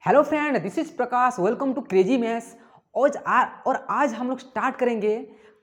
Hello friend, this is Prakash. Welcome to crazy maths. आज हम लोग स्टार्ट करेंगे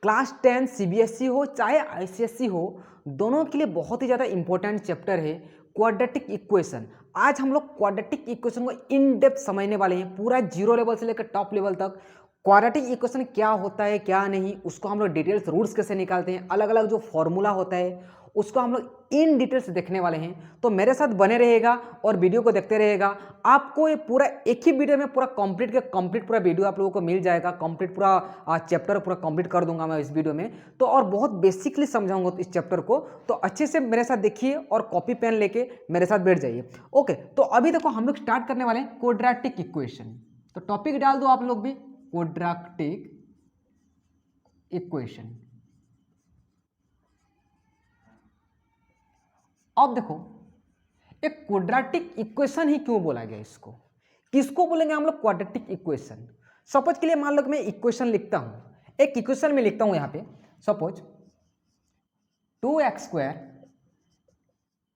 क्लास 10 सीबीएसई हो चाहे आईसीएसई हो, दोनों के लिए बहुत ही ज़्यादा इंपॉर्टेंट चैप्टर है क्वाड्रेटिक इक्वेशन। आज हम लोग क्वाड्रेटिक इक्वेशन को इन डेप्थ समझने वाले हैं, पूरा जीरो लेवल से लेकर टॉप लेवल तक। क्वाड्रेटिक इक्वेशन क्या होता है क्या नहीं, उसको हम लोग डिटेल्स रूट्स कैसे निकालते हैं, अलग अलग जो फॉर्मूला होता है उसको हम लोग इन डिटेल्स देखने वाले हैं। तो मेरे साथ बने रहेगा और वीडियो को देखते रहेगा। आपको ये पूरा एक ही वीडियो में पूरा कंप्लीट पूरा वीडियो आप लोगों को मिल जाएगा। कंप्लीट पूरा चैप्टर पूरा कंप्लीट कर दूंगा मैं इस वीडियो में। तो और बहुत बेसिकली समझाऊंगा इस चैप्टर को, तो अच्छे से मेरे साथ देखिए और कॉपी पेन लेके मेरे साथ बैठ जाइए। ओके, तो अभी देखो हम लोग स्टार्ट करने वाले हैं क्वाड्रेटिक इक्वेशन। तो टॉपिक डाल दो आप लोग भी, क्वाड्रेटिक इक्वेशन। अब देखो, एक क्वाड्रेटिक इक्वेशन ही क्यों बोला गया इसको, किसको बोलेंगे हम लोग क्वाड्रेटिक इक्वेशन। सपोज के लिए मान लो कि मैं इक्वेशन लिखता हूं, एक इक्वेशन में लिखता हूं यहां पे, suppose 2x²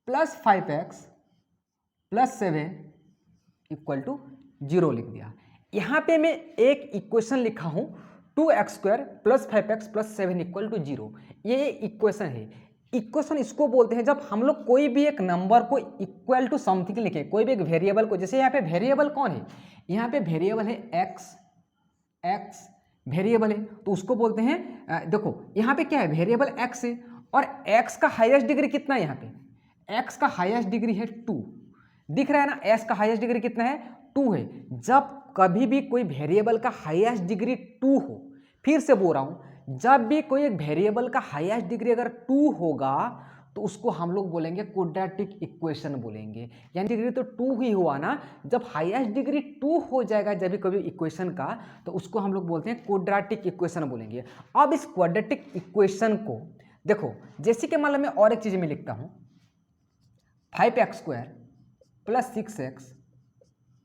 plus 5x plus 7 equal to 0 लिख दिया। यहां पे मैं एक इक्वेशन लिखा हूं 2x² plus 5x plus 7 equal to 0। ये इक्वेशन है। इक्वेशन इसको बोलते हैं जब हम लोग कोई भी एक नंबर को इक्वल टू समथिंग लिखें, कोई भी एक वेरिएबल को। जैसे यहाँ पे वेरिएबल कौन है, यहाँ पे वेरिएबल है x वेरिएबल है, तो उसको बोलते हैं देखो यहाँ पे क्या है, वेरिएबल x है और x का हाईएस्ट डिग्री कितना है, यहाँ पे x का हाईएस्ट डिग्री है 2। दिख रहा है ना, s का हाईएस्ट डिग्री कितना है, 2 है। जब कभी भी कोई वेरिएबल का हाईएस्ट डिग्री 2 हो, फिर से बोल रहा हूं, जब भी कोई एक वेरिएबल का हाईएस्ट डिग्री अगर 2 होगा तो उसको हम लोग बोलेंगे क्वाड्रेटिक इक्वेशन बोलेंगे। यानी डिग्री तो 2 ही हुआ ना, जब हाईएस्ट डिग्री 2 हो जाएगा जब भी कभी इक्वेशन का, तो उसको हम लोग बोलते हैं क्वाड्रेटिक इक्वेशन बोलेंगे। अब इस क्वाड्रेटिक इक्वेशन को देखो, जैसे कि मान लो मैं और एक चीज में लिखता हूं 5x² plus 6x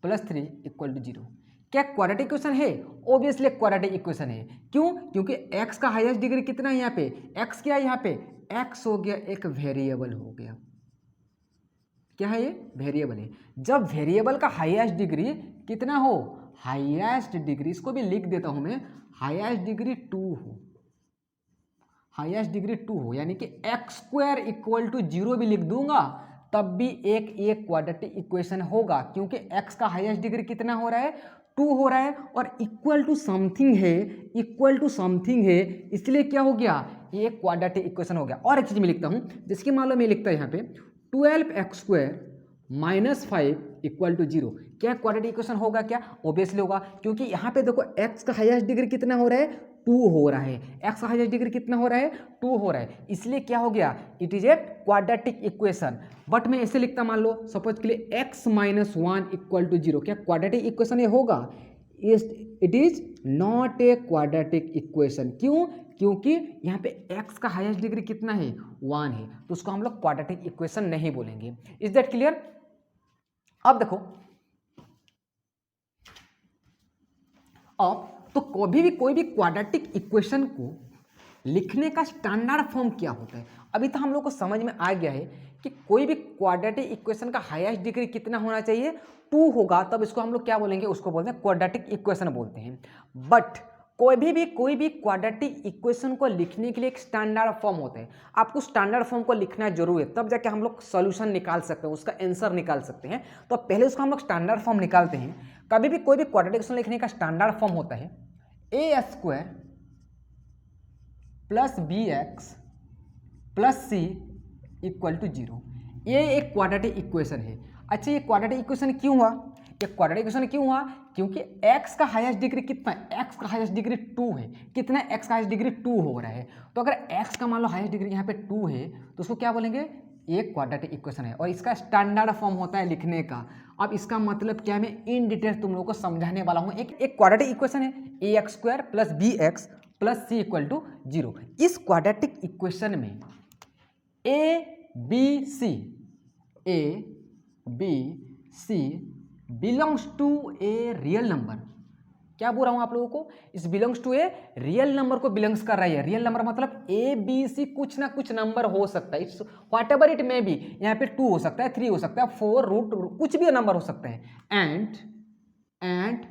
plus 3 equal to 0। क्या क्वाड्रेटिक इक्वेशन है? ऑब्वियसली क्वाड्रेटिक इक्वेशन है। क्यों? क्योंकि x का हाईएस्ट डिग्री कितना है, यहाँ पे x क्या है, यहाँ पे x हो गया, एक वेरिएबल हो गया। क्या है ये? वेरिएबल है। जब वेरिएबल का हाईएस्ट डिग्री कितना हो, हाईएस्ट डिग्री, इसको भी लिख देता हूं मैं, हाईएस्ट डिग्री 2 हो, हाईएस्ट डिग्री 2 हो, यानी कि x² इक्वल टू 0 भी लिख दूंगा तब भी एक क्वाड्रेटिक इक्वेशन होगा, क्योंकि x का हाईएस्ट डिग्री कितना हो रहा है, 2 हो रहा है, और इक्वल टू समथिंग है, इक्वल टू समथिंग है, इसलिए क्या हो गया, ये क्वाड्रेटिक इक्वेशन हो गया। और एक चीज मैं लिखता हूं, जिसकी मान लो मैं लिखता हूं यहाँ पे 12x² माइनस 5 इक्वल टू 0। क्या क्वाड्रेटिक इक्वेशन होगा? क्या ऑब्वियसली होगा, क्योंकि यहाँ पे देखो x का हाईएस्ट डिग्री कितना हो रहा है, 2 हो रहा है। x का हाईएस्ट डिग्री कितना हो रहा है, 2 हो रहा है, इसलिए क्या हो गया, it is a quadratic equation. But मैं ऐसे लिखता, मान लो सपोज के लिए x माइनस 1 इक्वल टू 0। क्या क्वाड्रेटिक इक्वेशन ये होगा? It is not a quadratic equation. क्यों? क्योंकि यहाँ पे x का हाईएस्ट डिग्री कितना है, 1 है, तो उसको हम लोग क्वाड्रेटिक इक्वेशन नहीं बोलेंगे। Is that clear? अब देखो, अब तो कभी भी कोई भी क्वाड्रेटिक इक्वेशन को लिखने का स्टैंडर्ड फॉर्म क्या होता है। अभी तो हम लोग को समझ में आ गया है कि कोई भी क्वाड्रेटिक इक्वेशन का हाईएस्ट डिग्री कितना होना चाहिए, 2 होगा, तब इसको हम लोग क्या बोलेंगे, उसको बोलते हैं क्वाड्रेटिक इक्वेशन बोलते हैं। बट कोई भी क्वाड्रेटिक इक्वेशन को लिखने के लिए एक स्टैंडर्ड फॉर्म होता है। आपको स्टैंडर्ड फॉर्म को लिखना जरूरी है, तब जाके हम लोग सॉल्यूशन निकाल सकते हैं, उसका आंसर निकाल सकते हैं। तो पहले उसका हम लोग स्टैंडर्ड फॉर्म निकालते हैं। कभी भी कोई भी क्वाड्रेटिक इक्वेशन लिखने का स्टैंडर्ड फॉर्म होता है a² plus bx plus c equal to 0। ये एक क्वाड्रेटिक इक्वेशन है। अच्छा, ये क्वाड्रेटिक इक्वेशन क्यों हुआ, ये क्वाड्रेटिक इक्वेशन क्यों हुआ, क्योंकि x का हाईएस्ट डिग्री कितना है, x का हाईएस्ट डिग्री 2 है। कितना है, x का हाईएस्ट डिग्री 2 हो रहा है। तो अगर x का मान लो हाईएस्ट डिग्री यहाँ पे 2 है, तो उसको क्या बोलेंगे, एक क्वाड्रेटिक इक्वेशन है, और इसका स्टैंडर्ड फॉर्म होता है लिखने का। अब इसका मतलब क्या है, मैं इन डिटेल तुम लोगों को समझाने वाला हूँ। एक क्वाड्रेटिक इक्वेशन है ax² plus bx plus c equal to 0। इस क्वाड्रेटिक इक्वेशन में a b c belongs to a real number. क्या बोल रहा हूं आप लोगों को, इस belongs to a real number को बिलोंग्स कर रहा है। रियल नंबर मतलब ए बी सी कुछ ना कुछ नंबर हो सकता है, it's what ever it may be. यहाँ पे 2 हो सकता है, 3 हो सकता है, 4 रूट कुछ भी नंबर हो सकता है। And and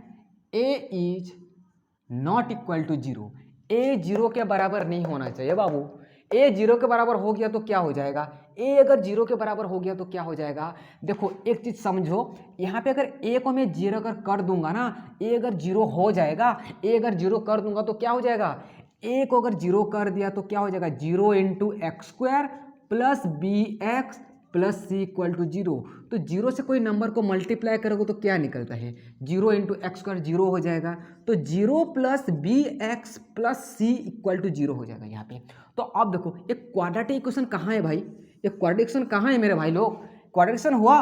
A is not equal to zero. A zero के बराबर नहीं होना चाहिए बाबू। ए जीरो के बराबर हो गया तो क्या हो जाएगा, ए अगर जीरो के बराबर हो गया तो क्या हो जाएगा। देखो एक चीज समझो, यहाँ पे अगर ए को मैं जीरो अगर कर दूंगा ना, ए अगर जीरो हो जाएगा, ए अगर जीरो कर दूंगा तो क्या हो जाएगा, ए को अगर जीरो कर दिया तो क्या हो जाएगा, zero into X square plus B X plus C equal to zero. तो जीरो से कोई नंबर को मल्टीप्लाई करोगे तो क्या निकलता है, zero into X square zero हो जाएगा, तो zero plus B X plus C equal to zero हो जाएगा यहाँ पे। तो अब देखो एक क्वाड्रेटिक इक्वेशन कहाँ है भाई, एक क्वाड्रेटिक इक्वेशन कहाँ है मेरे भाई लोग, क्वाड्रेटिक इक्वेशन हुआ,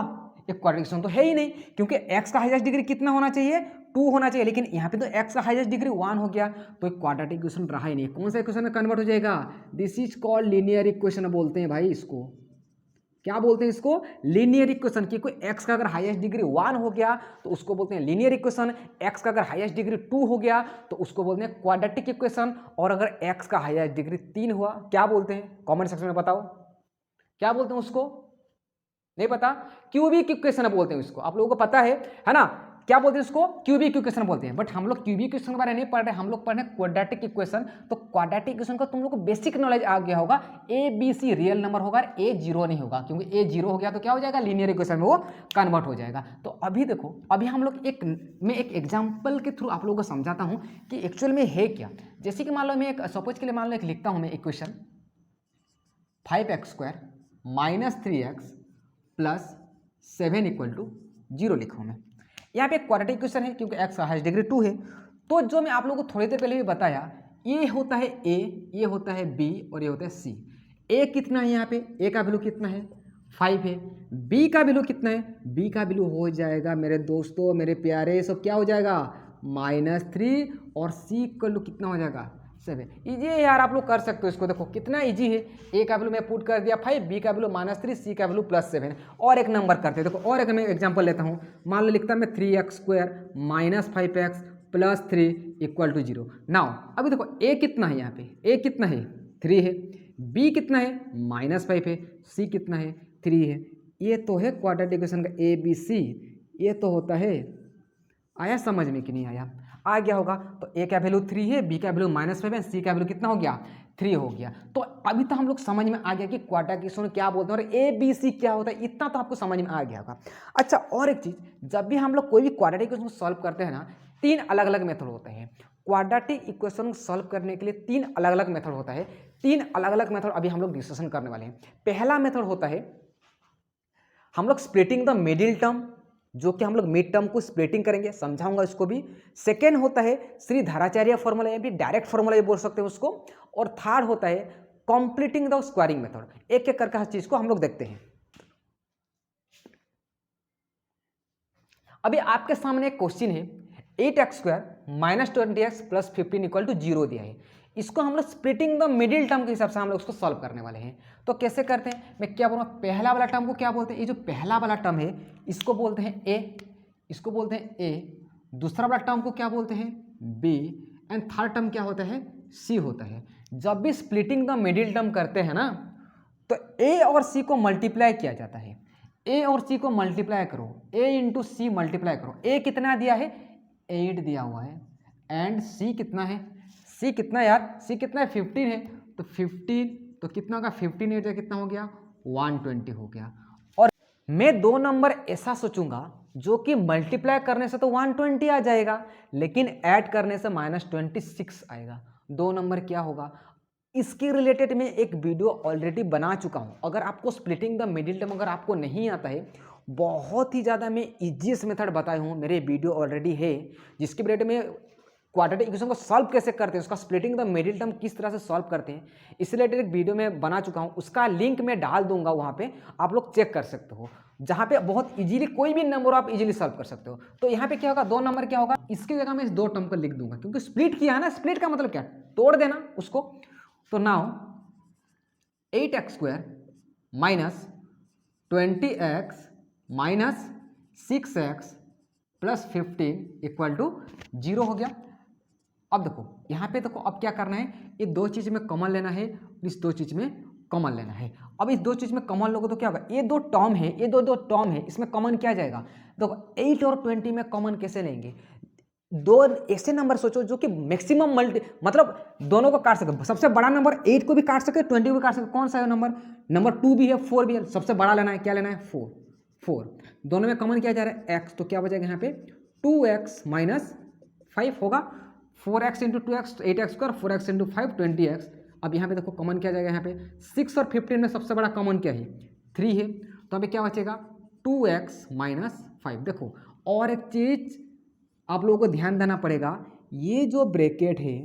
एक क्वाड्रेटिक इक्वेशन तो है ही नहीं, क्योंकि x का हाईएस्ट डिग्री कितना होना चाहिए, 2 होना चाहिए, लेकिन यहाँ पे तो x का हाईएस्ट डिग्री 1 हो गया, तो एक क्वाड्रेटिक इक्वेशन रहा ही नहीं। कौन सा इक्वेशन में कन्वर्ट हो जाएगा, this is called linear equation बोलते हैं भाई इसको। क्या बोलते हैं इसको, लीनियर इक्वेशन। कि कोई x का अगर हाईएस्ट डिग्री 1 हो गया तो उसको बोलते हैं लीनियर इक्वेशन, x का अगर हाईएस्ट डिग्री 2 हो गया तो उसको बोलते हैं क्वाड्रेटिक इक्वेशन, और अगर x का हाईएस्ट डिग्री 3 हुआ क्या बोलते हैं, कमेंट सेक्शन में बताओ क्या बोलते हैं उसको, नहीं पता, क्यूबिक इक्वेशन बोलते हैं इसको, आप लोगों को पता है ना, क्या बोलते हैं इसको, क्यूबिक इक्वेशन बोलते हैं। बट हम लोग क्यूबिक इक्वेशन के बारे में नहीं पढ़ रहे, हम लोग पढ़ रहे हैं क्वाड्रेटिक इक्वेशन। तो क्वाड्रेटिक इक्वेशन का तुम लोग को बेसिक नॉलेज आ गया होगा, A B C real number होगा, ए जीरो नहीं होगा, क्योंकि ए जीरो हो गया तो क्या हो जाएगा, लीनियर इक्वेशन में वो कन्वर्ट हो जाएगा। तो अभी देखो, अभी हम लोग एक एग्जाम्पल के थ्रू आप लोगों को समझाता हूँ कि एक्चुअल में है क्या। जैसे कि मान लो मैं एक सपोज के लिए मान लो एक लिखता हूँ मैं equation 5x² minus 3x plus 7 equal to 0 लिखा हूँ मैं। यहाँ पे एक क्वाड्रेटिक इक्वेशन है क्योंकि x का हाईएस्ट डिग्री 2 है। तो जो मैं आप लोगों को थोड़ी देर पहले भी बताया, ये होता है a, ये होता है b और ये होता है c। a कितना है यहाँ पे, a का वैल्यू कितना है 5 है, b का वैल्यू कितना है, b का वैल्यू हो जाएगा मेरे दोस्तों मेरे प्यारे सब क्या हो जाएगा -3, और c का वैल्यू कितना हो जाएगा 7। इजी है यार, आप लोग कर सकते हो इसको, देखो कितना इजी है। ए का वैल्यू मैं पुट कर दिया 5, बी का वैल्यू -3, सी का वैल्यू +7। और एक नंबर करते हैं, देखो और एक मैं एग्जांपल लेता हूँ, मान लो लिखता मैं 3x² minus 5x plus 3 equal to 0। Now अभी देखो ए कितना है, यहाँ पे ए कितना है 3 है, बी कितना है -5 है, सी कितना है 3 है। ये तो है क्वाड्रेटिक इक्वेशन का ए बी सी, ये तो होता है। आया समझ में कि नहीं आया, आ गया होगा। तो ए का वैल्यू 3 है, बी का वैल्यू -5 है, सी का वैल्यू कितना हो गया 3 हो गया। तो अभी तो हम लोग समझ में आ गया कि क्वाड्रेटिक इक्वेशन क्या बोलते हैं और ए बी सी क्या होता है, इतना तो आपको समझ में आ गया होगा। अच्छा और एक चीज, जब भी हम लोग कोई भी क्वाड्रेटिक इक्वेशन को सॉल्व करते हैं ना, 3 अलग अलग मेथड होते हैं। क्वाड्रेटिक इक्वेशन को सॉल्व करने के लिए 3 अलग अलग मेथड होता है। 3 अलग अलग मेथड अभी हम लोग डिस्कशन करने वाले हैं। पहला मेथड होता है हम लोग स्प्लिटिंग द मिडिल टर्म, जो कि हम लोग मिड टर्म को स्प्लिटिंग करेंगे, समझाऊंगा इसको भी। सेकेंड होता है श्री धाराचार्य फॉर्मूला, या भी डायरेक्ट फॉर्मूला ये बोल सकते हैं उसको। और थर्ड होता है कंप्लीटिंग द स्क्वायरिंग मेथड। एक एक करके हर चीज को हम लोग देखते हैं। अभी आपके सामने एक क्वेश्चन है, 8x² minus 20x plus 15 equal to 0 दिया है। इसको हम लोग स्प्लिटिंग द मिडिल टर्म के हिसाब से हम लोग उसको सॉल्व करने वाले हैं। तो कैसे करते हैं, मैं क्या बोलूँगा, पहला वाला टर्म को क्या बोलते हैं, ये जो पहला वाला टर्म है इसको बोलते हैं ए, इसको बोलते हैं ए। दूसरा वाला टर्म को क्या बोलते हैं बी, एंड थर्ड टर्म क्या होता है सी होता है। जब भी स्प्लिटिंग द मिडिल टर्म करते हैं ना, तो ए और सी को मल्टीप्लाई किया जाता है। ए और सी को मल्टीप्लाई करो, ए इंटू सी मल्टीप्लाई करो। ए कितना दिया है 8 दिया हुआ है, एंड सी कितना है, सी कितना यार, सी कितना है 15 है, तो 15 तो कितना होगा 15 8 कितना हो गया 120 हो गया। और मैं दो नंबर ऐसा सोचूंगा जो कि मल्टीप्लाई करने से तो 120 आ जाएगा, लेकिन ऐड करने से -26 आएगा। दो नंबर क्या होगा, इसके रिलेटेड मैं एक वीडियो ऑलरेडी बना चुका हूं। अगर आपको स्प्लिटिंग द मिडिल टर्म अगर आपको नहीं आता है, बहुत ही ज़्यादा मैं इजीएस्ट मेथड बताया हूं, मेरे वीडियो ऑलरेडी है जिसके रिलेटेड में क्वाड्रेटिक इक्वेशन को सॉल्व कैसे करते हैं, उसका स्प्लिटिंग द मिडिल टर्म किस तरह से सॉल्व करते हैं, इस रिलेटेड एक वीडियो में बना चुका हूं। उसका लिंक मैं डाल दूंगा, वहां पे आप लोग चेक कर सकते हो, जहां पे बहुत इजीली कोई भी नंबर आप इजीली सॉल्व कर सकते हो। तो यहाँ पे क्या होगा, दो नंबर क्या होगा, इसकी जगह मैं इस दो टर्म को लिख दूंगा, क्योंकि स्प्लिट किया है ना, स्प्लिट का मतलब क्या, तोड़ देना उसको। तो now 8x² minus 20x minus 6x plus 15 equal to 0 हो गया। अब देखो यहाँ पे देखो, अब क्या करना है, ये दो चीज़ में कॉमन लेना है, इस दो चीज़ में कॉमन लेना है। अब इस दो चीज़ में कॉमन लोगे तो क्या होगा, ये दो टर्म है, ये दो टर्म है, इसमें कॉमन क्या जाएगा। तो 8 और 20 में कॉमन कैसे लेंगे, दो ऐसे नंबर सोचो जो कि मैक्सिमम मतलब दोनों को काट सके, सबसे बड़ा नंबर 8 को भी काट सके, 20 को भी काट सके। कौन सा है नंबर, नंबर 2 भी है, 4 भी है, सबसे बड़ा लेना है, क्या लेना है, 4। दोनों में कॉमन क्या जा रहा है, x, तो क्या बचेगा यहाँ पे 2x माइनस 5 होगा, 4x into 2x 8x square, 4x into 5 20x। अब यहाँ पे देखो कॉमन क्या जाएगा, यहाँ पे 6 और 15 में सबसे बड़ा कॉमन क्या है, 3 है, तो अभी क्या बचेगा 2x माइनस 5। देखो और एक चीज आप लोगों को ध्यान देना पड़ेगा, ये जो ब्रैकेट है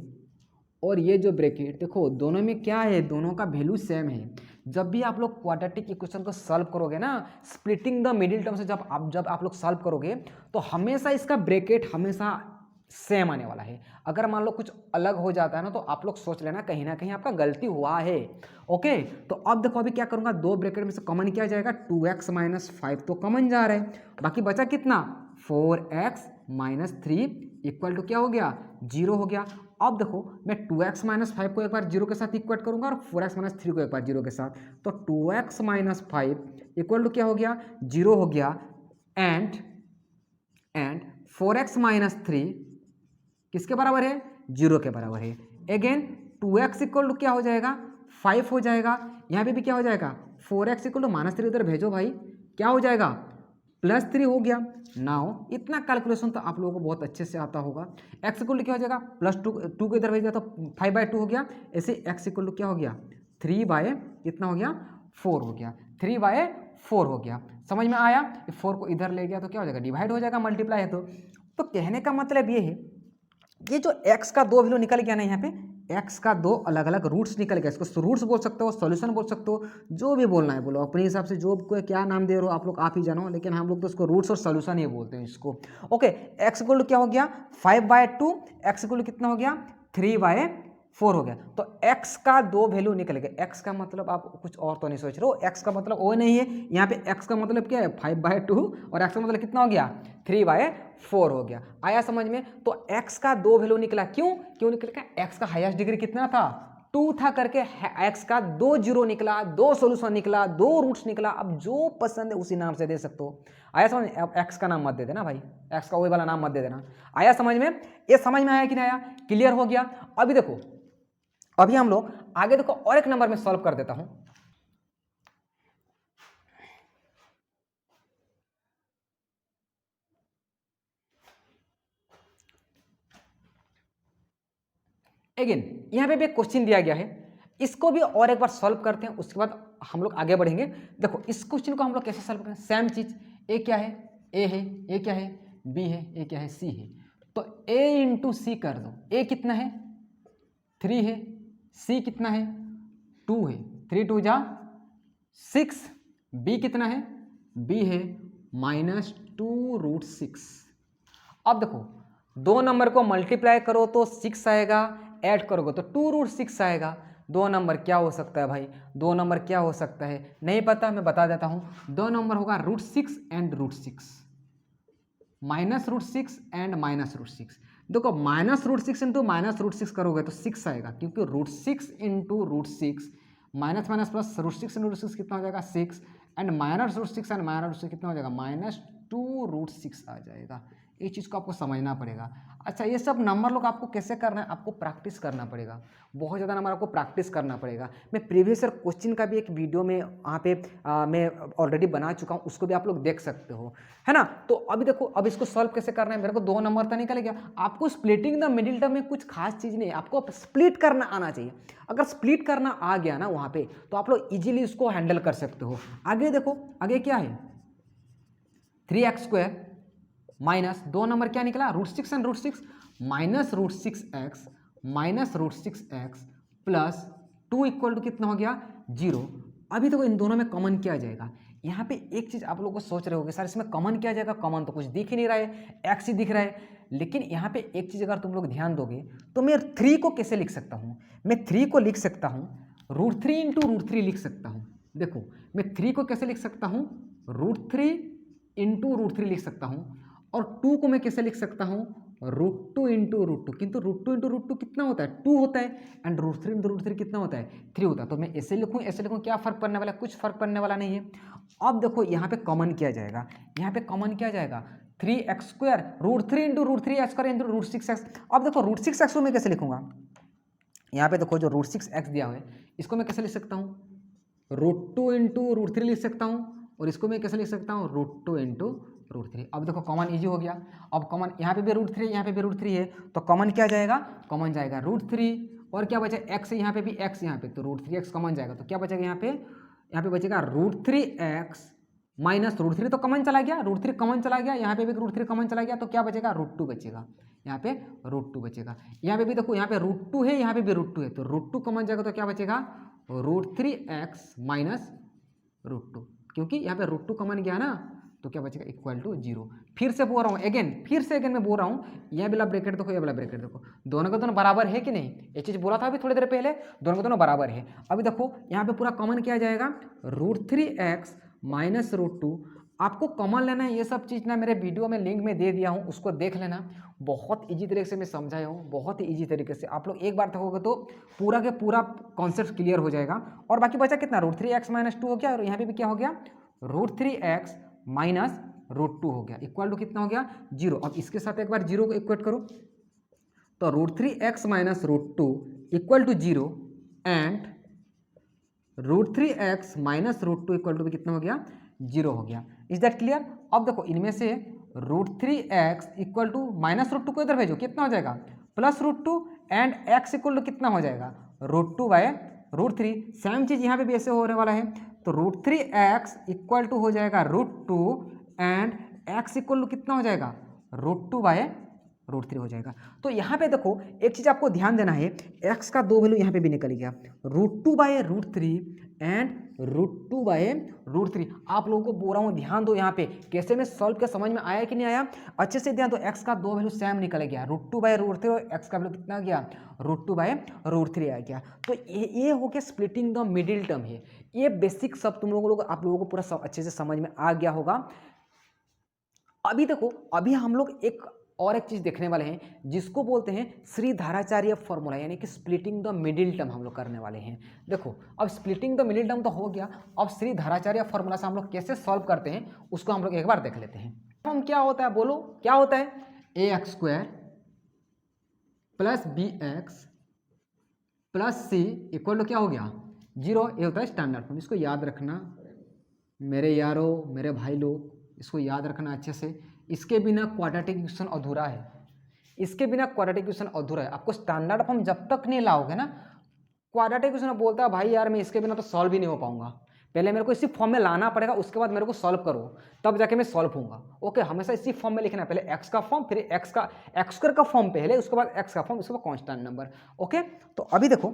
और ये जो ब्रैकेट, देखो दोनों में क्या है, दोनों का वैल्यू सेम है। जब भी आप लोग क्वाड्रेटिक इक्वेशन को सॉल्व करोगे ना, स्प्लिटिंग द मिडिल टर्म से जब आप लोग सॉल्व करोगे तो हमेशा इसका ब्रैकेट हमेशा सेम आने वाला है। अगर मान लो कुछ अलग हो जाता है ना, तो आप लोग सोच लेना कहीं ना कहीं आपका गलती हुआ है। ओके, तो अब देखो अभी क्या करूंगा, दो ब्रैकेट में से कॉमन क्या जाएगा, 2x माइनस 5 तो कॉमन जा रहा है, बाकी बचा कितना 4x माइनस 3 इक्वल टू क्या हो गया, 0 हो गया। अब देखो मैं 2x माइनस 5 को एक बार 0 के साथ इक्वेट करूंगा और 4x माइनस 3 को एक बार 0 के साथ, तो 2x माइनस 5 इक्वल टू क्या हो गया, 0 हो गया। एंड 4x माइनस 3 किसके बराबर है, 0 के बराबर है। अगेन 2x इक्वल टू क्या हो जाएगा, 5 हो जाएगा। यहाँ पे भी क्या हो जाएगा, 4x इक्वल टू माइनस 3 उधर भेजो भाई, क्या हो जाएगा +3 हो गया। नाउ इतना कैलकुलेशन तो आप लोगों को बहुत अच्छे से आता होगा। x इक्वल टू क्या हो जाएगा, +2 को इधर भेज दिया तो 5/2 हो गया। ऐसे x इक्वल टू क्या हो गया, 3 कितना हो गया, 4 हो गया, 3/4 हो गया। समझ में आया, 4 को इधर ले गया तो क्या हो जाएगा, डिवाइड हो जाएगा, मल्टीप्लाई है तो कहने का मतलब ये है, ये जो x का दो वैल्यू निकल गया ना, यहाँ पे x का दो अलग अलग रूट्स निकल गया। इसको रूट्स बोल सकते हो, सॉल्यूशन बोल सकते हो, जो भी बोलना है बोलो अपने हिसाब से, जो को क्या नाम दे रहे हो आप लोग आप ही जानो, लेकिन हम लोग तो इसको रूट्स और सॉल्यूशन ही बोलते हैं इसको। ओके, x इक्वल टू क्या हो गया 5/2, x इक्वल टू कितना हो गया 3/4 हो गया। तो x का दो वैल्यू निकल गया। x का मतलब आप कुछ और तो नहीं सोच रहे हो, x का मतलब वो नहीं है, यहाँ पे x का मतलब क्या है 5/2 और x का मतलब कितना हो गया 3/4 हो गया। आया समझ में। तो x का दो वैल्यू निकला, क्यों निकला, x का हाईएस्ट डिग्री कितना था 2 था करके, x का 2 जीरो निकला, 2 सोल्यूशन निकला, 2 रूट्स निकला। अब जो पसंद है उसी नाम से दे सकते हो। आया समझ, अब x का नाम मत दे देना भाई, x का वही वाला नाम मत दे देना। आया समझ में, ये समझ में आया कि नहीं आया, क्लियर हो गया। अभी देखो, अभी हम लोग आगे देखो और एक नंबर में सॉल्व कर देता हूं। अगेन यहाँ पे भी एक क्वेश्चन दिया गया है, इसको भी और एक बार सॉल्व करते हैं, उसके बाद हम लोग आगे बढ़ेंगे। देखो इस क्वेश्चन को हम लोग कैसे सॉल्व करें, सेम चीज, ए क्या है, ए है, ए क्या है, बी है, ए क्या है, सी है। तो a इंटू सी कर दो, a कितना है 3 है, c कितना है 2 है, 3 2 जा 6, b कितना है, b है -2√6। अब देखो दो नंबर को मल्टीप्लाई करो तो 6 आएगा, ऐड करोगे तो 2√6 आएगा। दो नंबर क्या हो सकता है भाई, दो नंबर क्या हो सकता है, नहीं पता, मैं बता देता हूं। दो नंबर होगा √6 एंड √6, -√6 एंड -√6। देखो -√6 इंटू -√6 करोगे तो 6 आएगा, क्योंकि √6 into √6 minus minus plus √6 into √6 कितना हो जाएगा 6, एंड -√6 एंड -√6 कितना हो जाएगा -2√6 आ जाएगा। ये चीज़ को आपको समझना पड़ेगा। अच्छा ये सब नंबर लोग आपको कैसे करना है, आपको प्रैक्टिस करना पड़ेगा, बहुत ज़्यादा नंबर आपको प्रैक्टिस करना पड़ेगा। मैं प्रीवियस ईयर क्वेश्चन का भी एक वीडियो में वहाँ पे मैं ऑलरेडी बना चुका हूँ, उसको भी आप लोग देख सकते हो, है ना। तो अभी देखो, अब इसको सॉल्व कैसे करना है, मेरे को दो नंबर तो निकल गया। आपको स्प्लिटिंग द मिडिल टर्म में कुछ खास चीज़ नहीं है, आपको स्प्लिट करना आना चाहिए। अगर स्प्लिट करना आ गया ना वहाँ पे, तो आप लोग इजीली उसको हैंडल कर सकते हो। आगे देखो, आगे क्या है 3x² माइनस दो नंबर क्या निकला √6 and √6, -√6x -√6x plus 2 equal to कितना हो गया 0। अभी देखो इन दोनों में कॉमन क्या आ जाएगा, यहाँ पे एक चीज आप लोग को सोच रहे होगे सर इसमें कॉमन क्या आ जाएगा, कॉमन तो कुछ दिख ही नहीं रहा है, x ही दिख रहा है। लेकिन यहाँ पे एक चीज अगर तुम लोग ध्यान दोगे तो मैं 3 को कैसे लिख सकता हूँ, मैं 3 को लिख सकता हूँ √3 इंटू √3 लिख सकता हूँ। देखो मैं 3 को कैसे लिख सकता हूँ √3 इंटू √3 लिख सकता हूँ, और 2 को मैं कैसे लिख सकता हूँ √2 इंटू √2, किंतु √2 इंटू √2 कितना होता है? 2 होता है, एंड √3 इंटू √3 कितना होता है? 3 होता है। तो मैं ऐसे लिखूँ, क्या फ़र्क पड़ने वाला है? कुछ फ़र्क पड़ने वाला नहीं है। अब देखो यहाँ पे कॉमन किया जाएगा, यहाँ पे कॉमन किया जाएगा 3x² √3 into √3x² into √6x। अब देखो √6x को मैं कैसे लिखूँगा? यहाँ पे देखो जो √6x दिया हुआ है, इसको मैं कैसे लिख सकता हूँ? √2 इंटू √3 लिख सकता हूँ, और इसको मैं कैसे लिख सकता हूँ? √2 इंटू √3। अब देखो कॉमन इजी हो गया। अब कॉमन यहाँ पे भी √3, यहाँ पे भी √3 है, तो कॉमन क्या जाएगा? कॉमन जाएगा √3, और क्या बचा? x, यहाँ पे भी x, यहाँ पे तो √3x कॉमन जाएगा, तो क्या बचेगा यहाँ पे? यहाँ पे बचेगा √3x माइनस √3 तो कॉमन चला गया, √3 कॉमन चला गया, यहाँ पे भी √3 कॉमन चला गया, तो क्या बचेगा? √2 बचेगा, यहाँ पे √2 बचेगा। यहाँ पे भी देखो, यहाँ पे √2 है, यहाँ पे भी √2 है, तो √2 कॉमन जाएगा, तो क्या बचेगा? √3x माइनस √2, क्योंकि यहाँ पे √2 कॉमन गया ना, तो क्या बचेगा? Equal to 0। फिर से बोल रहा हूँ फिर से मैं बोल रहा हूँ, यह वाला ब्रैकेट देखो, ये वाला ब्रैकेट देखो, दोनों का दोनों बराबर है कि नहीं? ये चीज़ बोला था अभी थोड़ी देर पहले, दोनों का दोनों बराबर है। अभी देखो यहाँ पे पूरा कॉमन किया जाएगा, √3x माइनस √2। आपको कॉमन लेना है, ये सब चीज़ ना मेरे वीडियो में लिंक में दे दिया हूँ, उसको देख लेना। बहुत ईजी तरीके से मैं समझाया हूँ, बहुत ही ईजी तरीके से। आप लोग एक बार देखोगे तो पूरा के पूरा कॉन्सेप्ट क्लियर हो जाएगा। और बाकी बचा कितना? √3x माइनस 2 हो गया, और यहाँ पे भी क्या हो गया? √3x माइनस √2 हो गया, इक्वल टू कितना हो गया? 0। अब इसके साथ एक बार 0 को इक्वेट करो, तो √3x minus √2 equal to 0, and √3x minus √2 equal to भी कितना हो गया? 0 हो गया। Is that clear? अब देखो इनमें से √3x इक्वल टू माइनस √2 को इधर भेजो, कितना हो जाएगा? Plus √2, and x equal to कितना हो जाएगा? √2 बाय √3। सेम चीज़ यहाँ पे भी ऐसे होने वाला है, तो √3x इक्वल टू हो जाएगा √2, एंड x इक्वल टू कितना हो जाएगा? √2 बाय √3 हो जाएगा। तो यहाँ पे देखो एक चीज़ आपको ध्यान देना है, x का 2 वैल्यू यहाँ पे भी निकल गया, √2 बाय √3 एंड √2 बाय √3। आप लोगों को बोल रहा हूँ ध्यान दो, यहाँ पे कैसे में सॉल्व के समझ में आया कि नहीं आया? अच्छे से ध्यान दो। x का 2 वैल्यू सेम निकल गया, √2 बाय √3, और x का वैल्यू कितना गया? √2 बाय √3 आ गया। तो ये हो गया स्प्लिटिंग द मिडिल टर्म है। ये बेसिक सब तुम लोगों को, आप लोगों को पूरा अच्छे से समझ में आ गया होगा। अभी देखो, अभी हम लोग एक चीज देखने वाले हैं, जिसको बोलते हैं श्रीधराचार्य फॉर्मूला, यानी कि स्प्लिटिंग द मिडिल टर्म हम लोग करने वाले हैं। देखो अब स्प्लिटिंग द मिडिल टर्म तो हो गया, अब श्रीधराचार्य फॉर्मूला से हम लोग कैसे सॉल्व करते हैं उसको हम लोग एक बार देख लेते हैं। हम क्या होता है, बोलो क्या होता है? ax² plus bx plus c equal to क्या हो गया? 0। ये होता है स्टैंडर्ड फॉर्म, इसको याद रखना मेरे यारों, मेरे भाई लोग, इसको याद रखना अच्छे से। इसके बिना क्वाड्रेटिक इक्वेशन अधूरा है, इसके बिना क्वाड्रेटिक इक्वेशन अधूरा है। आपको स्टैंडर्ड फॉर्म जब तक नहीं लाओगे ना, क्वाड्रेटिक इक्वेशन बोलता है भाई यार मैं इसके बिना तो सॉल्व ही नहीं हो पाऊंगा, पहले मेरे को इसी फॉर्म में लाना पड़ेगा, उसके बाद मेरे को सॉल्व करो, तब जाके मैं सॉल्व होऊंगा। ओके, हमेशा इसी फॉर्म में लिखना है, पहले x का फॉर्म, फिर x² का फॉर्म पहले, उसके बाद x का फॉर्म, उसके बाद कांस्टेंट नंबर। ओके, तो अभी देखो,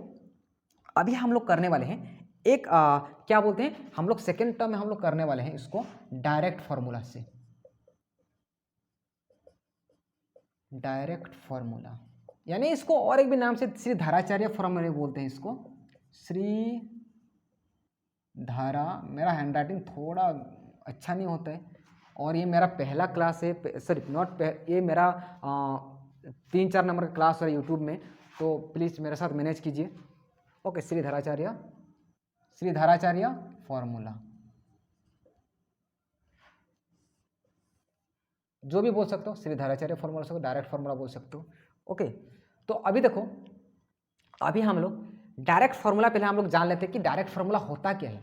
अभी हम लोग करने वाले हैं एक क्या बोलते हैं हम लोग, सेकेंड टर्म में हम लोग करने वाले हैं इसको डायरेक्ट फॉर्मूला से। डायरेक्ट फॉर्मूला यानी इसको और एक भी नाम से श्रीधराचार्य फॉर्मूला बोलते हैं इसको, श्रीधरा। मेरा हैंड राइटिंग थोड़ा अच्छा नहीं होता है, और ये मेरा पहला क्लास है, सॉरी नॉट, ये मेरा 3-4 नंबर का क्लास है यूट्यूब में, तो प्लीज़ मेरे साथ मैनेज कीजिए। ओके, श्रीधराचार्य फॉर्मूला, जो भी बोल सकते हो, श्रीधराचार्य फॉर्मूला से डायरेक्ट फॉर्मूला बोल सकते हो। ओके, तो अभी देखो, अभी हम लोग डायरेक्ट फॉर्मूला पहले हम लोग जान लेते हैं कि डायरेक्ट फॉर्मूला होता क्या है।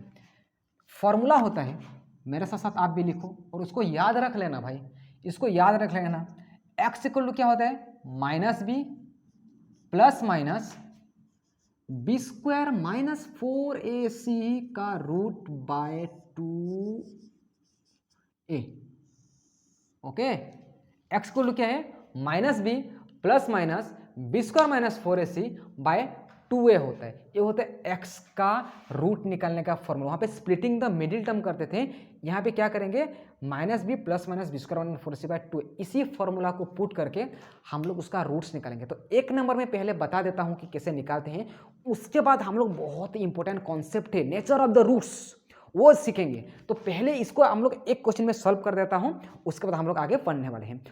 फॉर्मूला होता है, मेरे साथ साथ आप भी लिखो और उसको याद रख लेना भाई, इसको याद रख लेना। x इक्वल टू क्या होता है? -b plus minus b² minus 4ac का root by 2a। Okay, x equal to क्या है? -b plus minus b² minus 4ac by 2a होता है। ये होता है x का रूट निकालने का फॉर्मूला। वहाँ पे स्प्लिटिंग द मिडिल टर्म करते थे, यहाँ पे क्या करेंगे? -b plus minus b² minus 4ac by 2a। इसी फॉर्मूला को पुट करके हम लोग उसका रूट्स निकालेंगे। तो एक नंबर में पहले बता देता हूँ कि कैसे निकालते हैं, उसके बाद हम लोग बहुत ही इंपॉर्टेंट कॉन्सेप्ट है नेचर ऑफ द रूट्स, वो सीखेंगे। तो पहले इसको हम लोग एक क्वेश्चन में सॉल्व कर देता हूँ, उसके बाद हम लोग आगे पढ़ने वाले हैं।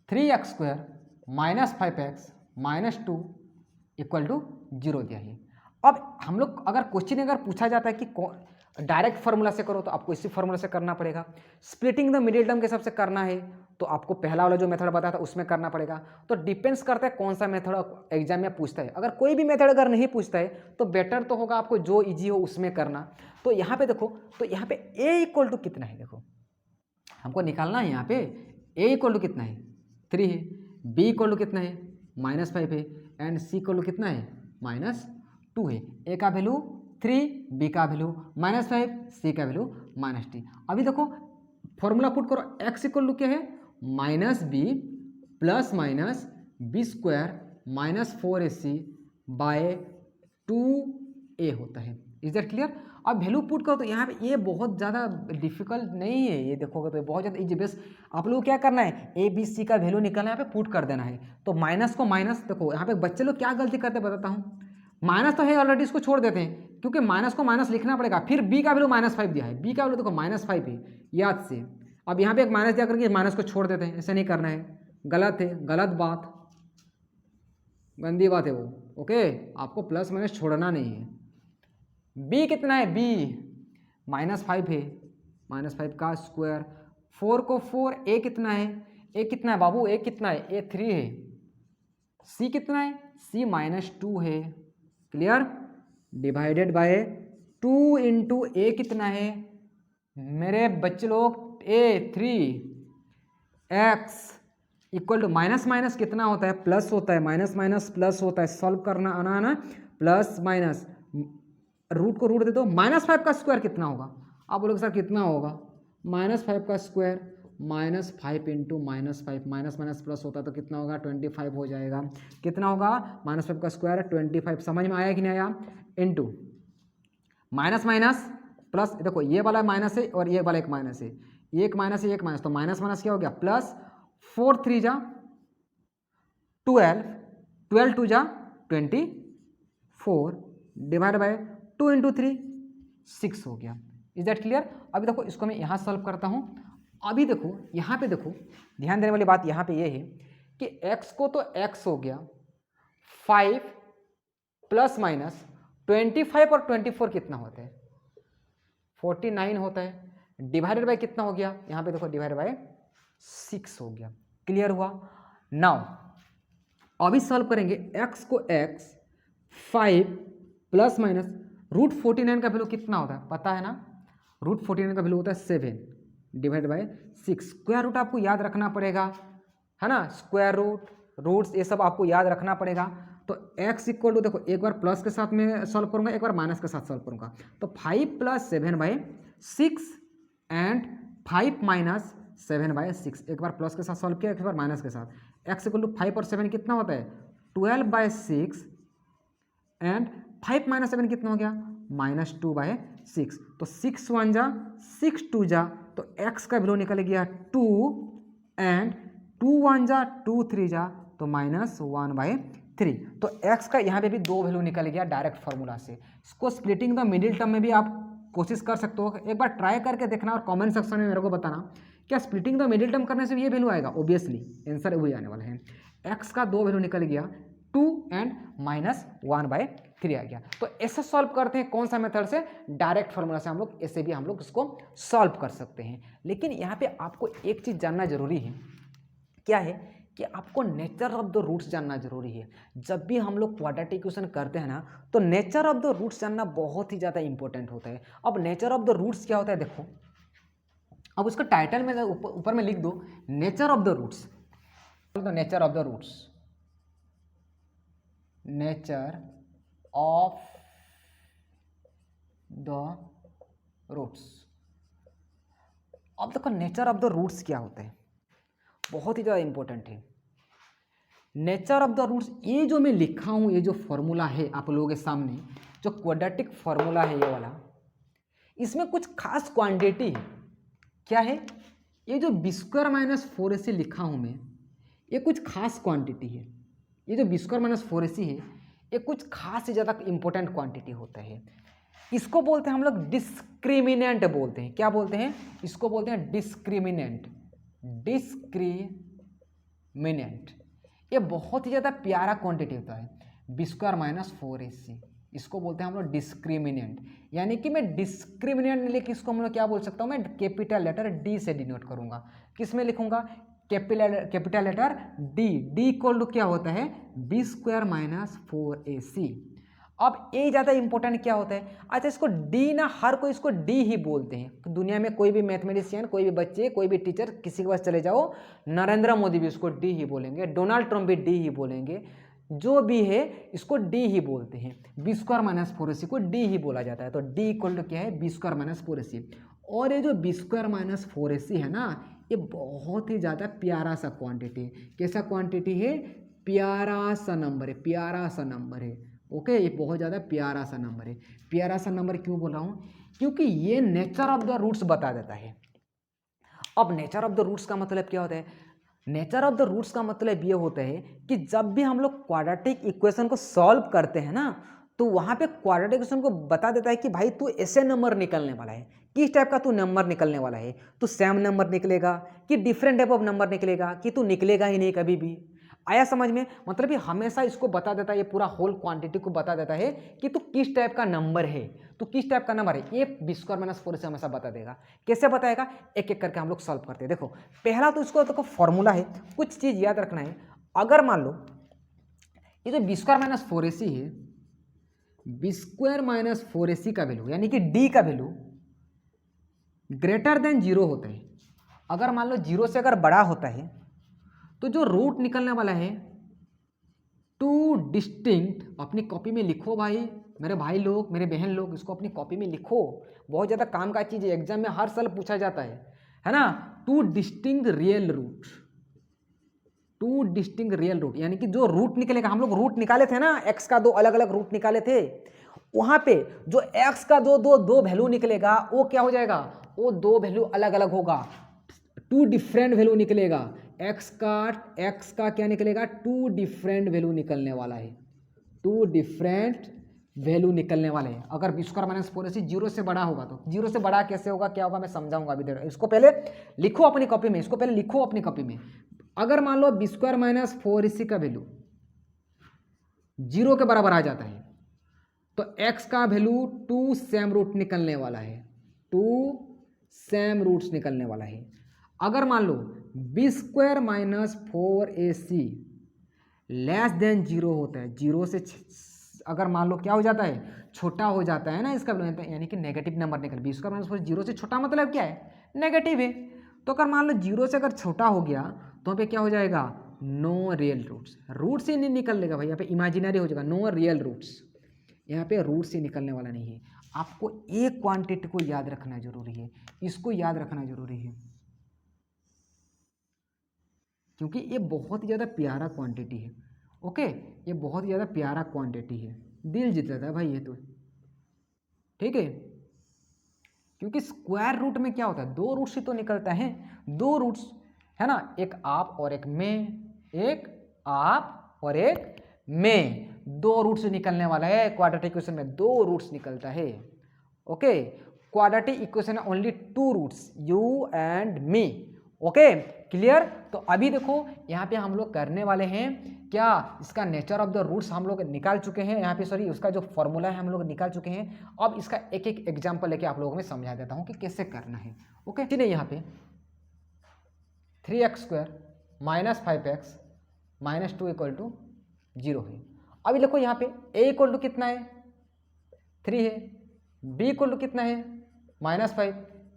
3x² -5x -2 इक्वल टू 0 दिया है। अब हम लोग अगर क्वेश्चन अगर पूछा जाता है कि डायरेक्ट फार्मूला से करो तो आपको इसी फार्मूला से करना पड़ेगा। स्प्लिटिंग द मिडिल टर्म के हिसाब से करना है तो आपको पहला वाला जो मेथड बताया था उसमें करना पड़ेगा। तो डिपेंड्स करता है कौन सा मेथड एग्जाम में पूछता है। अगर कोई भी मेथड अगर नहीं पूछता है तो बेटर तो होगा आपको जो ईजी हो उसमें करना। तो यहाँ पे देखो, तो यहाँ पे a इक्वल टू कितना है, देखो हमको निकालना है। यहाँ पे a इक्वल टू कितना है 3 है, b इक्वल टू कितना है -5 है एंड c इक्वल टू कितना है -2 है। a का वैल्यू 3, b का वैल्यू -5, c का वैल्यू -3। अभी देखो फॉर्मूला पुट करो, x इक्वल टू क्या है -b plus minus B square -4ac by 2a होता है। Is that clear? अब वैल्यू पुट करो तो यहाँ पे ये बहुत ज़्यादा डिफिकल्ट नहीं है, ये देखोगे तो बहुत ज़्यादा इजी। बेस आप लोग क्या करना है, ए बी सी का वैल्यू निकालना है, यहाँ पे पुट कर देना है। तो माइनस को माइनस, देखो यहाँ पे बच्चे लोग क्या गलती करते हैं बताता हूँ। माइनस तो है ऑलरेडी, इसको छोड़ देते हैं क्योंकि माइनस को माइनस लिखना पड़ेगा। फिर बी का वैल्यू -5 दिया है, बी का वैल्यू देखो -5 है याद से। अब यहाँ पे एक माइनस दिया करके माइनस को छोड़ देते हैं, ऐसा नहीं करना है, गलत है, गलत बात, गंदी बात है वो। ओके, आपको प्लस माइनस छोड़ना नहीं है। b कितना है, b -5 है, -5 का स्क्वायर, 4 को 4, a कितना है, a कितना है बाबू, a कितना है, a 3 है, c कितना है, c -2 है। Clear? Divided by 2 into a कितना है मेरे बच्चे लोग, a 3, x equal to minus minus कितना होता है, प्लस होता है, माइनस माइनस प्लस होता है, सॉल्व करना आना ना, प्लस माइनस, रूट को रूट दे दो, -5 का स्क्वायर कितना होगा, आप बोलोगे सर कितना होगा, -5 का square -5 into -5, minus minus plus होता है तो कितना होगा 25 हो जाएगा। कितना होगा -5 का स्क्वायर 25, समझ में आया कि नहीं आया, इंटू माइनस माइनस प्लस, देखो ये वाला माइनस है और ये वाला एक माइनस है, एक माइनस है एक माइनस, तो माइनस माइनस क्या हो गया प्लस, 4 3 जा 12, 12 2 जा 24 डिवाइड बाय 2 इंटू 3 6 हो गया। Is that clear? अभी देखो इसको मैं यहाँ सॉल्व करता हूँ। अभी देखो यहाँ पे देखो, ध्यान देने वाली बात यहाँ पे ये है कि x को तो x हो गया 5 प्लस माइनस 25 और 24 कितना होता है 49 होता है, डिवाइडेड बाय कितना हो गया, यहाँ पे देखो डिवाइडेड बाय 6 हो गया। क्लियर हुआ? नाउ अभी सॉल्व करेंगे, x को x 5 प्लस माइनस √49 का वैल्यू कितना होता है पता है ना, √49 का वैल्यू होता है 7 डिवाइड बाय 6। स्क्वायर रूट आपको याद रखना पड़ेगा, है ना, स्क्वायर रूट, रूट्स ये सब आपको याद रखना पड़ेगा। तो x इक्वल टू, देखो एक बार प्लस के साथ में सॉल्व करूंगा, एक बार माइनस के साथ सॉल्व करूंगा, तो 5 plus 7 by 6 and 5 minus 7 by 6, एक बार प्लस के साथ सॉल्व किया, एक बार माइनस के साथ। x इक्वल टू 5 और 7 कितना होता है 12 बाय 6 एंड 5 माइनस 7 कितना हो गया -2 बाय 6, तो 6 1 जा 6 2 जा, तो x का वैल्यू निकल गया 2 एंड 2 1 जा 2 3 जा, तो -1 बाय 3। तो x का यहाँ पे भी 2 वैल्यू निकल गया डायरेक्ट फार्मूला से। इसको स्प्लिटिंग द मिडिल टर्म में भी आप कोशिश कर सकते हो, एक बार ट्राई करके देखना और कमेंट सेक्शन में मेरे को बताना क्या स्प्लिटिंग द मिडिल टर्म करने से भी ये वैल्यू आएगा। ऑब्वियसली आंसर वही आने वाला है। x का 2 वैल्यू निकल गया 2 एंड -1 बाय 3 आ गया। तो ऐसे सॉल्व करते हैं कौन सा मेथड से, डायरेक्ट फार्मूला से हम लोग ऐसे भी हम लोग इसको सॉल्व कर सकते हैं। लेकिन यहाँ पे आपको एक चीज़ जानना जरूरी है, क्या है कि आपको नेचर ऑफ द रूट्स जानना जरूरी है। जब भी हम लोग क्वाड्रेटिक इक्वेशन करते हैं ना, तो नेचर ऑफ द रूट्स जानना बहुत ही ज़्यादा इंपॉर्टेंट होता है। अब नेचर ऑफ द रूट्स क्या होता है देखो, अब उसका टाइटल में ऊपर में लिख दो nature of the roots, nature of the roots, nature of the roots. अब देखो नेचर ऑफ द रूट्स क्या होता है, बहुत ही ज़्यादा इंपॉर्टेंट है। नेचर ऑफ द रूट्स, ये जो मैं लिखा हूँ, ये जो फॉर्मूला है आप लोगों के सामने, जो क्वाड्रेटिक फॉर्मूला है ये वाला, इसमें कुछ खास क्वांटिटी है। क्या है? ये जो b² - 4ac लिखा हूँ मैं, ये कुछ खास क्वांटिटी है। ये जो b² - 4ac है, ये कुछ खास ही ज़्यादा इंपॉर्टेंट क्वांटिटी होता है। इसको बोलते हैं हम लोग डिस्क्रिमिनेंट बोलते हैं। क्या बोलते हैं? इसको बोलते हैं डिस्क्रिमिनेंट। डिस्क्रिमिनेंट ये बहुत ही ज़्यादा प्यारा क्वांटिटी होता है, बी स्क्वायर माइनस 4ac। इसको बोलते हैं हम लोग डिस्क्रिमिनेंट, यानी कि मैं डिस्क्रिमिनेंट नहीं लेके इसको हम लोग क्या बोल सकता हूँ, मैं कैपिटल लेटर डी से डिनोट करूँगा। किस में लिखूंगा, capital letter D. D equal to क्या होता है, बी स्क्वायर माइनस 4ac। अब ये ज़्यादा इंपॉर्टेंट क्या होता है, अच्छा इसको डी ना हर कोई इसको डी ही बोलते हैं। दुनिया में कोई भी मैथमेटिशियन, कोई भी बच्चे, कोई भी टीचर, किसी के पास चले जाओ, नरेंद्र मोदी भी इसको डी ही बोलेंगे, डोनाल्ड ट्रंप भी डी ही बोलेंगे, जो भी है इसको डी ही बोलते हैं। बी स्क्वायर माइनस 4ac को डी ही बोला जाता है। तो डी इक्वल टू क्या है, बी स्क्वायर माइनस 4ac। और ये जो बी स्क्वायर माइनस 4ac है ना, ये बहुत ही ज़्यादा प्यारा सा क्वांटिटी। कैसा क्वांटिटी है, प्यारा सा नंबर है, प्यारा सा नंबर है। ओके, ये बहुत ज़्यादा प्यारा सा नंबर है। प्यारा सा नंबर क्यों बोला हूँ, क्योंकि ये नेचर ऑफ द रूट्स बता देता है। अब नेचर ऑफ द रूट्स का मतलब क्या होता है, नेचर ऑफ द रूट्स का मतलब ये होता है कि जब भी हम लोग क्वाड्रेटिक इक्वेशन को सॉल्व करते हैं ना, तो वहाँ पे क्वाड्रेटिक इक्वेशन को बता देता है कि भाई तू ऐसे नंबर निकलने वाला है, किस टाइप का तू नंबर निकलने वाला है, तू सेम नंबर निकलेगा कि डिफरेंट टाइप ऑफ नंबर निकलेगा, कि तू निकलेगा ही नहीं कभी भी। आया समझ में, मतलब ये हमेशा इसको बता देता है, ये पूरा होल क्वांटिटी को बता देता है कि तू किस टाइप का नंबर है, तू किस टाइप का नंबर है। ये बी स्क्वायर माइनस 4 से हमेशा बता देगा। कैसे बताएगा, एक एक करके हम लोग सॉल्व करते हैं। देखो पहला तो इसको देखो फॉर्मूला है, कुछ चीज़ याद रखना है। अगर मान लो ये जो बी स्क्वायर माइनस 4ac है, बी स्क्वायर माइनस 4ac का वैल्यू यानी कि डी का वैल्यू ग्रेटर देन 0 होता है। अगर मान लो 0 से अगर बड़ा होता है तो जो रूट निकलने वाला है, टू डिस्टिंक्ट, अपनी कॉपी में लिखो भाई, मेरे भाई लोग, मेरे बहन लोग, इसको अपनी कॉपी में लिखो, बहुत ज़्यादा काम का चीज़ है, एग्जाम में हर साल पूछा जाता है ना। Two distinct real root, two distinct real root, यानी कि जो रूट निकलेगा, हम लोग रूट निकाले थे ना, एक्स का दो अलग अलग रूट निकाले थे, वहाँ पे जो एक्स का दो वैल्यू निकलेगा, वो क्या हो जाएगा, वो दो वैल्यू अलग अलग होगा, टू डिफरेंट वैल्यू निकलेगा। एक्स का क्या निकलेगा, टू डिफरेंट वैल्यू निकलने वाला है, टू डिफरेंट वैल्यू निकलने वाले हैं। अगर बी स्क्वायर माइनस 4ac 0 से बड़ा होगा तो 0 से बड़ा कैसे होगा, क्या होगा, मैं समझाऊंगा अभी देर। इसको पहले लिखो अपनी कॉपी में, इसको पहले लिखो अपनी कॉपी में। अगर मान लो बी स्क्वायर माइनस 4ac का वैल्यू 0 के बराबर आ जाता है तो एक्स का वैल्यू 2 सेम रूट निकलने वाला है, 2 सेम रूट्स निकलने वाला है। अगर मान लो b square minus 4ac less than 0 होता है, 0 से अगर मान लो क्या हो जाता है, छोटा हो जाता है ना इसका, यानी कि नेगेटिव नंबर निकल, बी स्क्वायर माइनस 4 0 से छोटा मतलब क्या है, नेगेटिव है। तो अगर मान लो 0 से अगर छोटा हो गया तो यहाँ पे क्या हो जाएगा, नो रियल रूट्स, रूट्स ही नहीं निकलेगा भाई, यहाँ पे इमेजिनरी हो जाएगा, नो रियल रूट्स, यहाँ पे रूट्स ही निकलने वाला नहीं है। आपको एक क्वांटिटी को याद रखना जरूरी है, इसको याद रखना जरूरी है, क्योंकि ये बहुत ही ज़्यादा प्यारा क्वांटिटी है। ओके, ये बहुत ही ज़्यादा प्यारा क्वांटिटी है, दिल जीत जाता है भाई ये तो, ठीक है। क्योंकि स्क्वायर रूट में क्या होता है, दो रूट्स ही तो निकलता है, दो रूट्स है ना, एक आप और एक मैं, एक आप और एक मैं, दो रूट्स निकलने वाला है। क्वाड्रेटिक इक्वेशन में दो रूट्स निकलता है। ओके, क्वाड्रेटिक इक्वेशन है only two roots, you and me. Okay, clear. तो अभी देखो यहाँ पे हम लोग करने वाले हैं क्या, इसका नेचर ऑफ द रूट्स हम लोग निकाल चुके हैं, यहाँ पे सॉरी उसका जो फॉर्मूला है हम लोग निकाल चुके हैं। अब इसका एक एक एग्जांपल लेके आप लोगों में समझा देता हूँ कि कैसे करना है। ओके, चलिए यहाँ पे 3x² minus 5x minus 2 equal to 0 है। अभी देखो यहाँ पे a इक्वल टू कितना है, 3 है, b इक्वल टू कितना है, -5,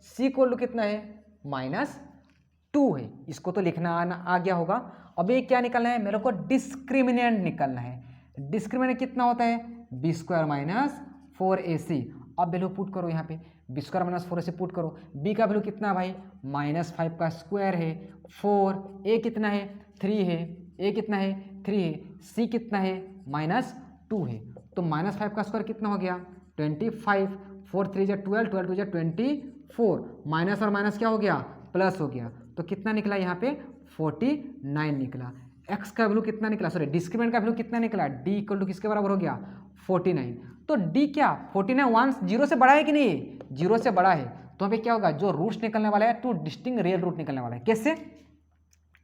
c इक्वल टू कितना है, -2 है। इसको तो लिखना आ गया होगा। अब ये क्या निकलना है, मेरे को डिस्क्रिमिनेंट निकलना है। डिस्क्रिमिनेंट कितना होता है, बी स्क्वायर माइनस 4ac। अब वैल्यू पुट करो यहाँ पे, B square minus 4ac put करो। b का वैल्यू कितना है भाई, -5 का स्क्वायर है 4, a कितना है 3 है, a कितना है 3 है, c कितना है -2 है। तो -5 का स्क्वायर कितना हो गया 25, 4 3 जा 12, 12 2 जा 24, माइनस और माइनस क्या हो गया, प्लस हो गया। तो कितना निकला यहाँ पे 49 निकला। x का वैल्यू कितना निकला, सॉरी डिस्क्रिमिनेंट का वैल्यू कितना निकला, d इक्वल टू किसके बराबर हो गया 49। तो d क्या 49 1 0 से बड़ा है कि नहीं, 0 से बड़ा है। तो यहाँ पे क्या होगा, जो रूट्स निकलने वाला है टू डिस्टिंक्ट रियल रूट निकलने वाला है। कैसे,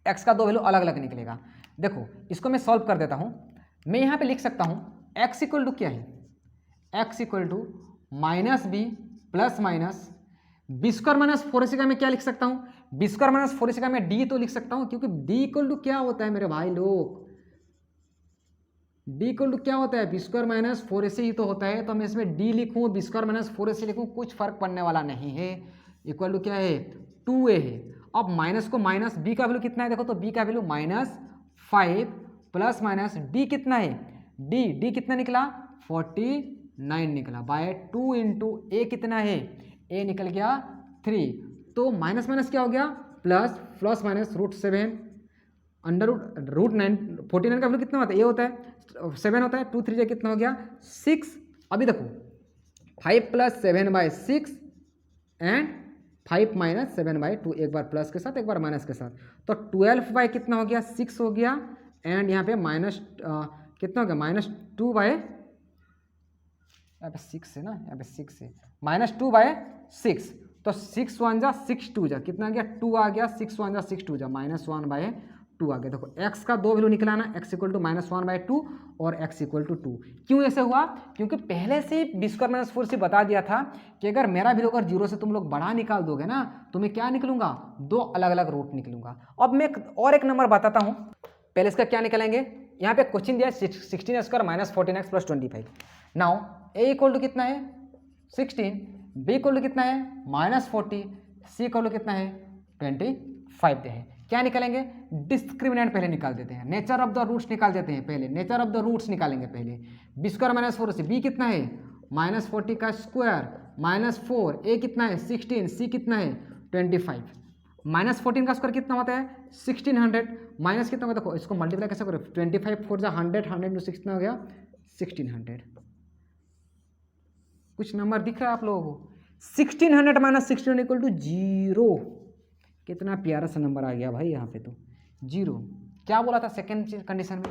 एक्स का दो वैल्यू अलग अलग निकलेगा। देखो इसको मैं सॉल्व कर देता हूँ। मैं यहाँ पे लिख सकता हूँ एक्स इक्वल टू क्या है, X equal to minus B plus minus B square minus 4ac का मैं क्या लिख सकता हूँ, बी स्क्वायर माइनस 4ac का मैं डी तो लिख सकता हूँ, क्योंकि डी इक्वल टू क्या होता है मेरे भाई लोग, डी इक्वल टू क्या होता है, बी स्क्वायर माइनस 4ac ही तो होता है। तो मैं इसमें डी लिखूँ बी स्क्वायर माइनस 4ac लिखूँ कुछ फर्क पड़ने वाला नहीं है। इक्वल टू क्या है 2a है। अब माइनस को माइनस, बी का वैल्यू कितना है देखो, तो बी का वैल्यू -5 प्लस माइनस डी कितना है, डी कितना निकला 49 निकला बाय 2 इंटू ए कितना है, ए निकल गया 3। तो माइनस माइनस क्या हो गया प्लस, प्लस माइनस √7 अंडर √9 49 का वैल्यू कितना होता है, ये होता है 7 होता है, 2 3 कितना हो गया 6। अभी देखो 5 + 7/6 एंड 5 - 7/2, एक बार प्लस के साथ एक बार माइनस के साथ, तो 12 बाय कितना हो गया 6 हो गया। एंड यहाँ पे माइनस कितना हो गया -2 बाय, यहाँ पे 6 है ना, यहाँ पे 6 है, -2/6, तो 6 1 जा 6 2 जा कितना आ गया 2 आ गया, 6 1 जा 6 2 जा -1/2 आ गया। देखो x का दो वैल्यू निकला ना, x इक्वल टू -1/2 और x इक्वल टू 2। क्यों ऐसे हुआ, क्योंकि पहले से बी स्क्वायर माइनस 4 से बता दिया था कि अगर मेरा वैल्यू अगर 0 से तुम लोग बड़ा निकाल दोगे ना, तो मैं क्या निकलूंगा, दो अलग अलग रूट निकलूंगा। अब मैं और एक नंबर बताता हूँ, पहले इसका क्या निकलेंगे। यहाँ पे क्वेश्चन दिया 16² - 14x + 25। Now a equal to कितना है 16, b इक्वल टू कितना है -40, c इक्वल टू कितना है 25 है। क्या निकालेंगे, डिस्क्रिमिनेंट पहले निकाल देते हैं, नेचर ऑफ द रूट्स निकाल देते हैं पहले, नेचर ऑफ द रूट्स निकालेंगे पहले। बी स्क्वायर माइनस 4 से बी कितना है -40 का स्क्वायर -4, ए कितना है 16, सी कितना है 25। -14 का स्क्वायर कितना होता है 1600, माइनस कितना होगा देखो, इसको मल्टीप्लाई कैसे करो, 25 4 100, 100 × 6 कितना हो गया 1600। कुछ नंबर दिख रहा है आप लोगों को, 1600 - 1600 = 0। कितना प्यारा सा नंबर आ गया भाई यहाँ पे, तो 0। क्या बोला था सेकंड कंडीशन में,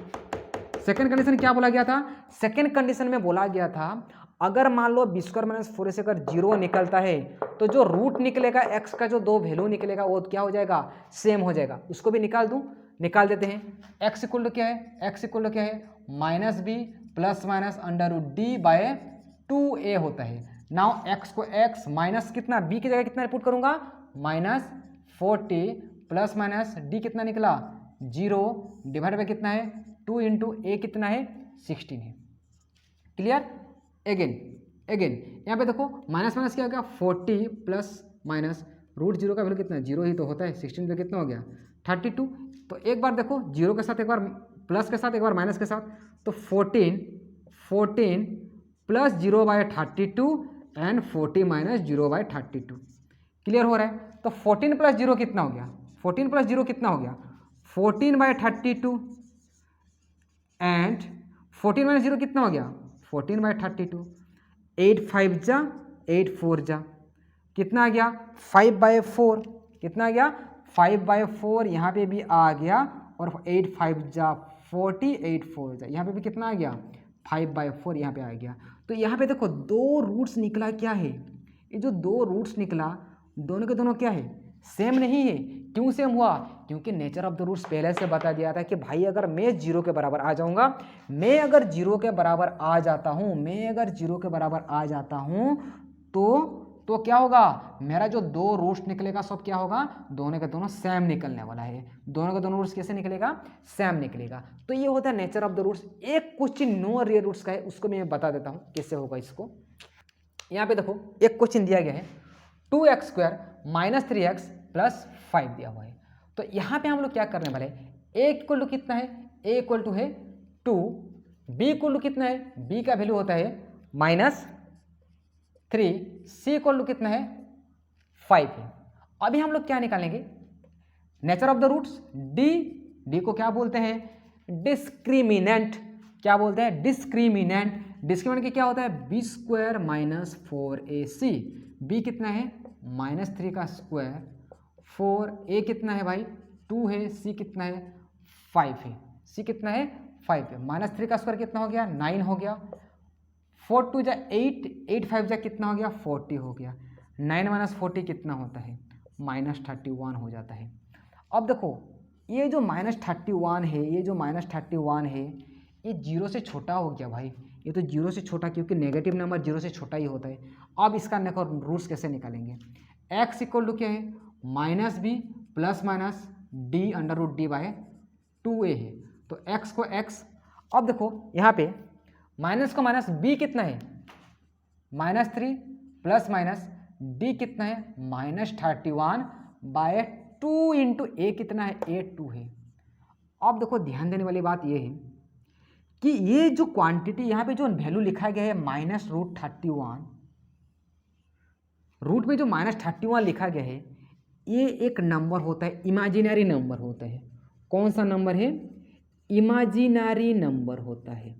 सेकंड कंडीशन क्या बोला गया था, सेकंड कंडीशन में बोला गया था अगर मान लो बी स्क्वायर माइनस 4 से अगर 0 निकलता है, तो जो रूट निकलेगा x का जो दो वैल्यू निकलेगा वो क्या हो जाएगा, सेम हो जाएगा। उसको भी निकाल दूं, निकाल देते हैं। x इक्वल टू क्या है, x इक्वल टू क्या है -b प्लस माइनस √d/2a होता है। नाउ x को x माइनस कितना, b की जगह कितना पुट करूंगा -40 प्लस माइनस डी कितना निकला 0 डिवाइड बाय कितना है 2 इंटू ए कितना है 16 है। क्लियर। अगेन यहाँ पे देखो माइनस माइनस क्या हो गया 40 प्लस माइनस √0 का वैल्यू कितना है 0 ही तो होता है, 16 पे कितना हो गया 32। तो एक बार देखो 0 के साथ एक बार प्लस के साथ एक बार माइनस के साथ, तो 14 प्लस 0/32 एंड 40 - 0/32। क्लियर हो रहा है। तो 14 + 0 कितना हो गया, 14 + 0 कितना हो गया 14/32 एंड 14 - 0 कितना हो गया 14/32। 8 5 जा 8 4 जा कितना आ गया 5/4, कितना आ गया 5/4, यहाँ पे भी आ गया, और 8 5 जा 40, 8 4 जा यहाँ पे भी कितना आ गया 5/4 यहाँ पे आ गया। तो यहाँ पे देखो दो रूट्स निकला क्या है, ये जो दो रूट्स निकला दोनों के दोनों क्या है सेम नहीं है। क्यों सेम हुआ, क्योंकि नेचर ऑफ द रूट्स पहले से बता दिया था कि भाई अगर मैं 0 के बराबर आ जाऊंगा, मैं अगर 0 के बराबर आ जाता हूं, मैं अगर 0 के बराबर आ जाता हूं तो क्या होगा, मेरा जो दो रूट्स निकलेगा सब क्या होगा, दोनों के दोनों सेम निकलने वाला है। दोनों के दोनों रूट्स कैसे निकलेगा, सेम निकलेगा। तो ये होता है नेचर ऑफ द रूट्स। एक क्वेश्चन नो रियल रूट्स का है, उसको मैं बता देता हूँ कैसे होगा इसको। यहाँ पे देखो एक क्वेश्चन दिया गया है 2x² - 3x + 5 दिया हुआ है। तो यहाँ पे हम लोग क्या करने वाले हैं, a इक्वल टू कितना है, a इक्वल टू है 2, b इक्वल टू कितना है, b का वैल्यू होता है -3, c इक्वल टू कितना है 5 है। अभी हम लोग क्या निकालेंगे, nature of the roots, d को क्या बोलते हैं डिस्क्रिमिनेंट, क्या बोलते हैं डिस्क्रिमिनेंट। डिस्क्रिमिनेंट क्या होता है b² - 4ac, b कितना है -3 का स्क्वायर 4, a कितना है भाई 2 है, c कितना है 5 है, c कितना है 5 है। -3 का स्क्वायर कितना हो गया 9 हो गया, 4 2 जा 8, 8 5 जा कितना हो गया 40 हो गया, 9 - 40 कितना होता है -31 हो जाता है। अब देखो ये जो -31 है, ये जो -31 है, ये 0 से छोटा हो गया भाई। ये तो 0 से छोटा, क्योंकि नेगेटिव नंबर 0 से छोटा ही होता है। अब इसका रूट्स कैसे निकालेंगे? x इक्वल टू क्या है? -b plus minus d under root D by 2a है। तो x को x, अब देखो यहाँ पे माइनस को माइनस, b कितना है? -3 प्लस माइनस d कितना है? -31 बाय 2 इंटू ए कितना है? a2 है। अब देखो ध्यान देने वाली बात ये है कि ये जो क्वांटिटी यहाँ पे जो वैल्यू लिखा गया है -√31, रूट में जो -31 लिखा गया है, ये एक नंबर होता है, इमेजिनरी नंबर होता है। कौन सा नंबर है? इमेजिनरी नंबर होता है।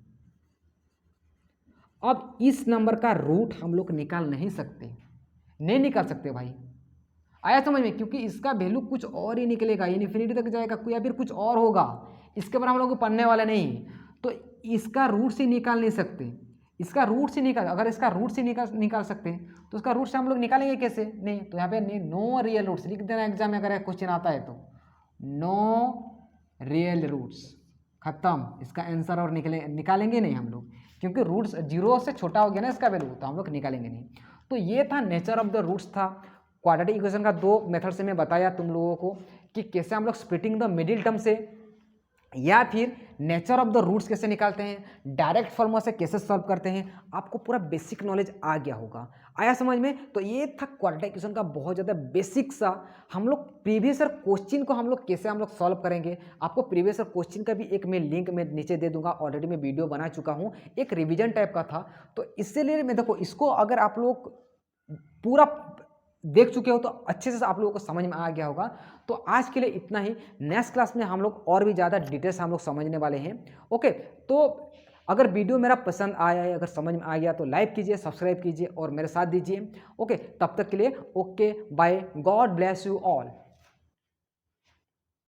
अब इस नंबर का रूट हम लोग निकाल नहीं सकते, नहीं निकाल सकते भाई। आया समझ में? क्योंकि इसका वैल्यू कुछ और ही निकलेगा, इन्फिनिटी तक जाएगा या फिर कुछ और होगा, इसके बारे में हम लोग को पढ़ने वाला नहीं। तो इसका रूट से निकाल नहीं सकते, इसका रूट से निकाल, अगर इसका रूट से निकाल सकते हैं तो उसका रूट से हम लोग निकालेंगे कैसे? नहीं, तो यहाँ पे नो रियल रूट्स लिख देना एग्जाम में, अगर क्वेश्चन आता है तो नो रियल रूट्स, खत्म। इसका आंसर और निकालेंगे नहीं हम लोग, क्योंकि रूट्स 0 से छोटा हो गया ना इसका वैल्यू, तो हम लोग निकालेंगे नहीं। तो ये था नेचर ऑफ द रूट्स था। क्वाड्रेटिक इक्वेशन का 2 मेथड से मैं बताया तुम लोगों को कि कैसे हम लोग स्प्लिटिंग द मिडिल टर्म से, या फिर नेचर ऑफ द रूट्स कैसे निकालते हैं, डायरेक्ट फॉर्मूला से कैसे सॉल्व करते हैं। आपको पूरा बेसिक नॉलेज आ गया होगा। आया समझ में? तो ये था क्वाड्रेटिक इक्वेशन का बहुत ज़्यादा बेसिक सा। हम लोग प्रीवियस ईयर क्वेश्चन को हम लोग कैसे हम लोग सॉल्व करेंगे, आपको प्रीवियस ईयर क्वेश्चन का भी एक मैं लिंक में नीचे दे दूंगा। ऑलरेडी मैं वीडियो बना चुका हूँ, एक रिविजन टाइप का था। तो इसलिए मैं देखो, इसको अगर आप लोग पूरा देख चुके हो तो अच्छे से आप लोगों को समझ में आ गया होगा। तो आज के लिए इतना ही। नेक्स्ट क्लास में हम लोग और भी ज़्यादा डिटेल्स हम लोग समझने वाले हैं। ओके, तो अगर वीडियो मेरा पसंद आया है, अगर समझ में आ गया तो लाइक कीजिए, सब्सक्राइब कीजिए और मेरे साथ दीजिए। ओके, तब तक के लिए okay, bye, God bless you all.